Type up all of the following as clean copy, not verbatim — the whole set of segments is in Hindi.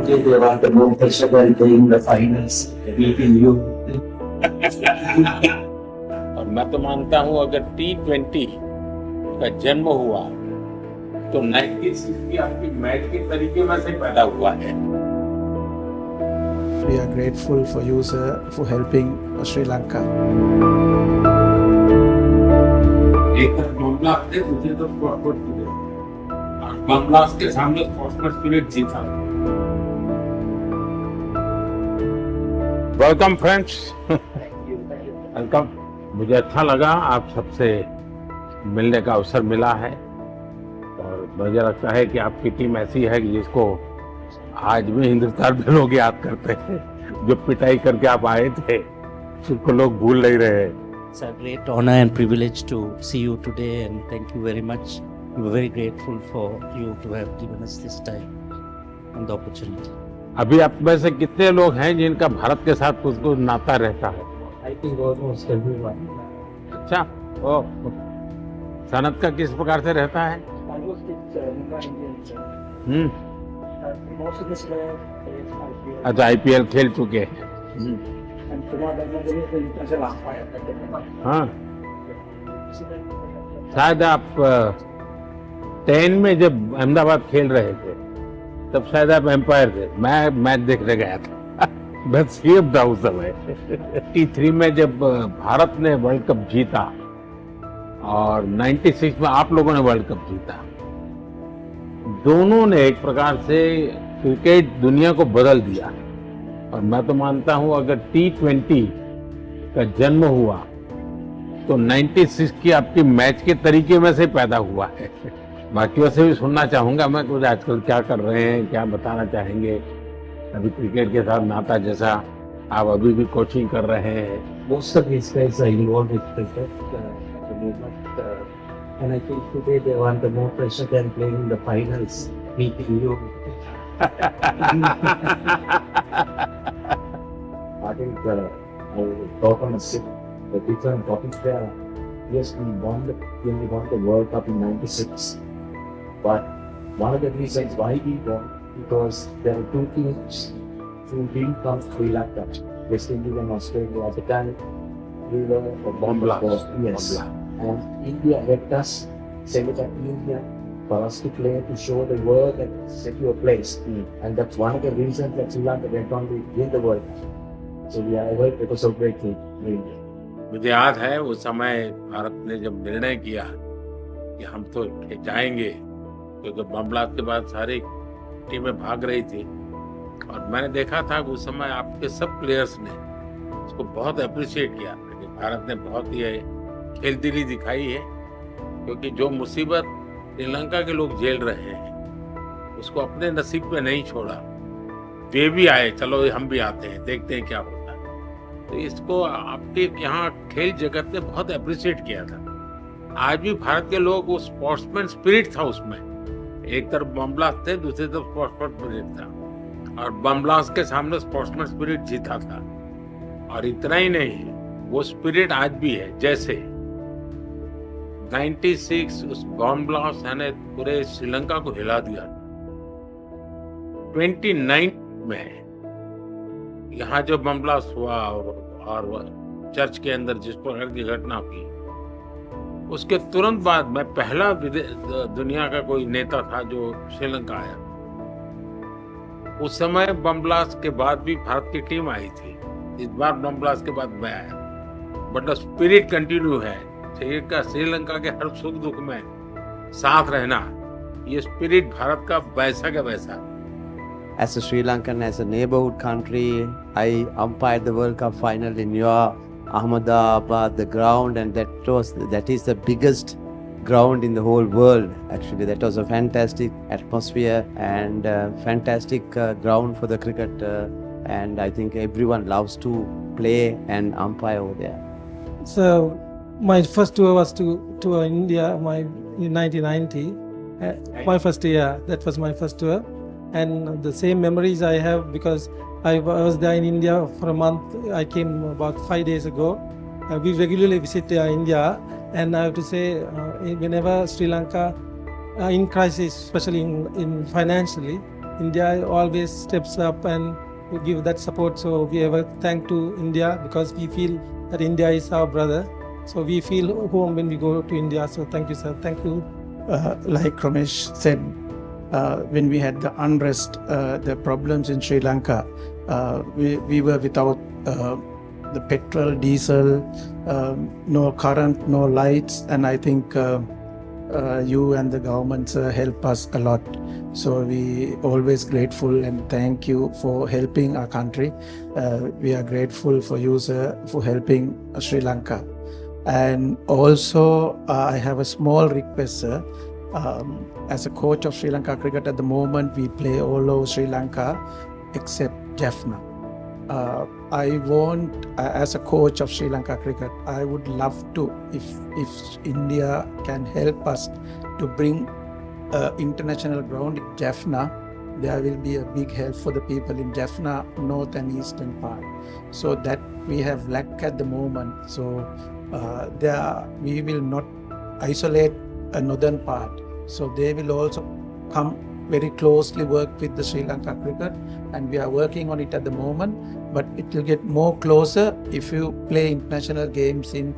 Today they want the more pressure than playing the finals, beating you. और मैं तो मानता हूँ अगर T20 का जन्म हुआ तो 96 आपकी मैच के तरीके में से पैदा हुआ है। We are grateful for you, sir, for helping Sri Lanka. एक तरफ बमब्लास्ट थे, दूसरी तरफ स्पोर्ट्समैन स्पिरिट। और बमब्लास्ट के सामने स्पोर्ट्समैन स्पिरिट जीता। Welcome friends, welcome. मुझे अच्छा लगा आप सबसे मिलने का अवसर मिला है और मुझे लगता है कि आपकी टीम ऐसी है कि जिसको आज भी हिंदुस्तान में लोग याद करते हैं। जो पिटाई करके आप आए थे उसको लोग भूल नहीं रहे। It's a great honor and privilege to see you today, and thank you very much. We're very grateful for you to have given us this time and the opportunity. अभी आप में से कितने लोग हैं जिनका भारत के साथ कुछ नाता रहता है? I think almost everyone. अच्छा, ओ सनत का किस प्रकार से रहता है? Almost it's Mumbai Indians. Most of the players plays IPL. अच्छा, IPL खेल चुके हैं। And Kumar Dharma is the international umpire. हाँ, शायद आप 10 में जब अहमदाबाद खेल रहे थे तब शायद आप एम्पायर थे। मैं मैच देखने गया था। बस सेफ था उस समय। T3 में जब भारत ने वर्ल्ड कप जीता और 96 में आप लोगों ने वर्ल्ड कप जीता, दोनों ने एक प्रकार से क्रिकेट दुनिया को बदल दिया। और मैं तो मानता हूं अगर T20 का जन्म हुआ तो 96 की आपकी मैच के तरीके में से पैदा हुआ है। बाकियों से भी सुनना चाहूंगा मैं कुछ आजकल क्या कर रहे हैं, क्या बताना चाहेंगे। अभी क्रिकेट के साथ नाता जैसा आप अभी भी कोचिंग कर रहे हैं। Most of these guys are involved with cricket at the moment. And I think today they want the more pressure than playing in the finals, beating you. I think I talk on the different topics there. Yes, we won the World Cup in '96, but one of the reasons why we won because there were two teams who didn't come to Sri Lanka, West Indies and Australia. At the time, we were Bamblast. Yes, and India helped us send it to India for us to play, to show the world and set you a place. And that's one of the reasons that Sri Lanka went on to win the World Cup. So we are able to celebrate it. मुझे याद है उस समय भारत ने जब निर्णय किया कि हम तो जाएंगे, तो जब बमब्लास्ट के बाद सारी टीमें भाग रही थी और मैंने देखा था कि उस समय आपके सब प्लेयर्स ने उसको बहुत अप्रिशिएट किया कि भारत ने बहुत ही खेलदिली दिखाई है, क्योंकि जो मुसीबत श्रीलंका के लोग झेल रहे हैं उसको अपने नसीब पे नहीं छोड़ा। वे भी आए, चलो हम भी आते हैं, देखते हैं क्या होता है। तो इसको आपके यहाँ खेल जगत ने बहुत अप्रिशिएट किया था। आज भी भारत के लोग, वो स्पोर्ट्समैन स्पिरिट था उसमें। एक तरफ बमब्लास्ट थे, दूसरी तरफ स्पोर्ट्समैन स्पिरिट था और बमब्लास्ट के सामने स्पोर्ट्समैन स्पिरिट जीता था। और इतना ही नहीं, वो स्पिरिट आज भी है। जैसे 96 उस बमब्लास्ट ने पूरे श्रीलंका को हिला दिया। 29 में यहाँ जो बमब्लास्ट हुआ और चर्च के अंदर जिस प्रकार की घटना हुई, उसके तुरंत बाद मैं पहला दुनिया का कोई नेता था जो श्रीलंका आया। उस समय बमब्लास्ट के बाद भी भारत की टीम आई थी। इस बार बमब्लास्ट के बाद मैं आया, बट स्पिरिट कंटिन्यू है। श्रीलंका के हर सुख दुख में साथ रहना, ये स्पिरिट भारत का वैसा का वैसा। As a Sri Lankan, as a neighborhood country, I umpired the World Cup final in your Ahmedabad, the ground, and that is the biggest ground in the whole world. Actually, that was a fantastic atmosphere and fantastic ground for the cricket, and I think everyone loves to play and umpire over there. So my first tour was to India in 1990. My first year, that was my first tour. And the same memories I have because I was there in India for a month. I came about 5 days ago. We regularly visit India, and I have to say, whenever Sri Lanka in crisis, especially in financially, India always steps up and give that support. So we ever thank to India because we feel that India is our brother. So we feel home when we go to India. So thank you, sir. Thank you. Like Ramesh said, when we had the unrest, the problems in Sri Lanka, we were without the petrol, diesel, no current, no lights, and I think you and the government help us a lot. So we always grateful and thank you for helping our country. We are grateful for you, sir, for helping Sri Lanka. And also, I have a small request, sir. As a coach of Sri Lanka cricket at the moment, we play all over Sri Lanka except Jaffna. I want, as a coach of Sri Lanka cricket, I would love to, if India can help us to bring international ground in Jaffna, there will be a big help for the people in Jaffna, north and eastern part. So that we have lack at the moment. So we will not isolate a northern part. So they will also come very closely work with the Sri Lanka cricket, and we are working on it at the moment, but it will get more closer if you play international games in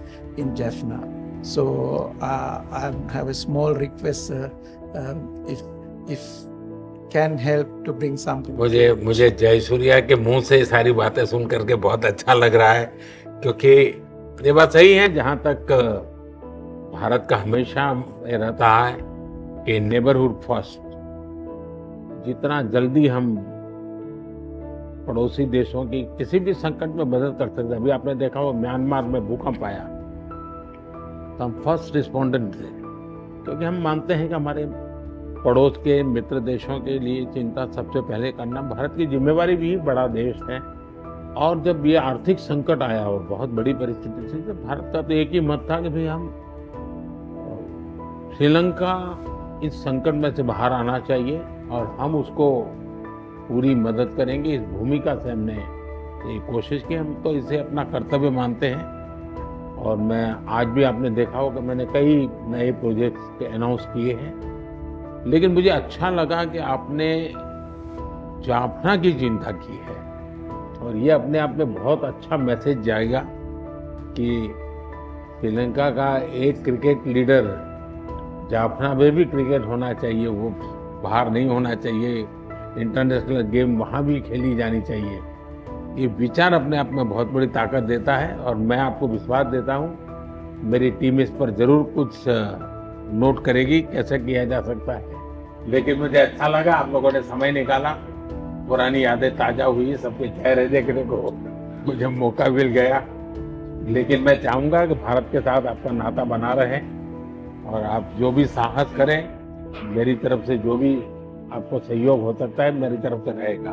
Jaffna. So I have a small request, if can help to bring something. मुझे जयसूर्या के मुंह से सारी बातें सुन करके बहुत अच्छा लग रहा है, क्योंकि ये बात सही है। जहां तक भारत का हमेशा ये रहता है कि नेबरहुड फर्स्ट, जितना जल्दी हम पड़ोसी देशों की किसी भी संकट में मदद कर सकते हैं। अभी आपने देखा वो म्यांमार में भूकंप आया तो हम फर्स्ट रिस्पोंडेंट थे, क्योंकि हम मानते हैं कि हमारे पड़ोस के मित्र देशों के लिए चिंता सबसे पहले करना भारत की जिम्मेवारी भी। बड़ा देश है, और जब ये आर्थिक संकट आया और बहुत बड़ी परिस्थिति थी, तो भारत का तो एक ही मत था कि भाई हम श्रीलंका इस संकट में से बाहर आना चाहिए और हम उसको पूरी मदद करेंगे। इस भूमिका से हमने ये कोशिश की, हम तो इसे अपना कर्तव्य मानते हैं। और मैं आज भी आपने देखा होगा मैंने कई नए प्रोजेक्ट्स अनाउंस किए हैं, लेकिन मुझे अच्छा लगा कि आपने जाफना की चिंता की है, और ये अपने आप में बहुत अच्छा मैसेज जाएगा कि श्रीलंका का एक क्रिकेट लीडर, जाफना में भी क्रिकेट होना चाहिए, वो बाहर नहीं होना चाहिए, इंटरनेशनल गेम वहाँ भी खेली जानी चाहिए। ये विचार अपने आप में बहुत बड़ी ताकत देता है, और मैं आपको विश्वास देता हूँ मेरी टीम इस पर जरूर कुछ नोट करेगी कैसे किया जा सकता है। लेकिन मुझे अच्छा लगा आप लोगों ने समय निकाला, पुरानी यादें ताजा हुई, सबके चेहरे देखने को मुझे मौका मिल गया। लेकिन मैं चाहूँगा कि भारत के साथ आपका नाता बना रहे, और आप जो भी साहस करें, मेरी तरफ से जो भी आपको सहयोग हो सकता है मेरी तरफ से रहेगा।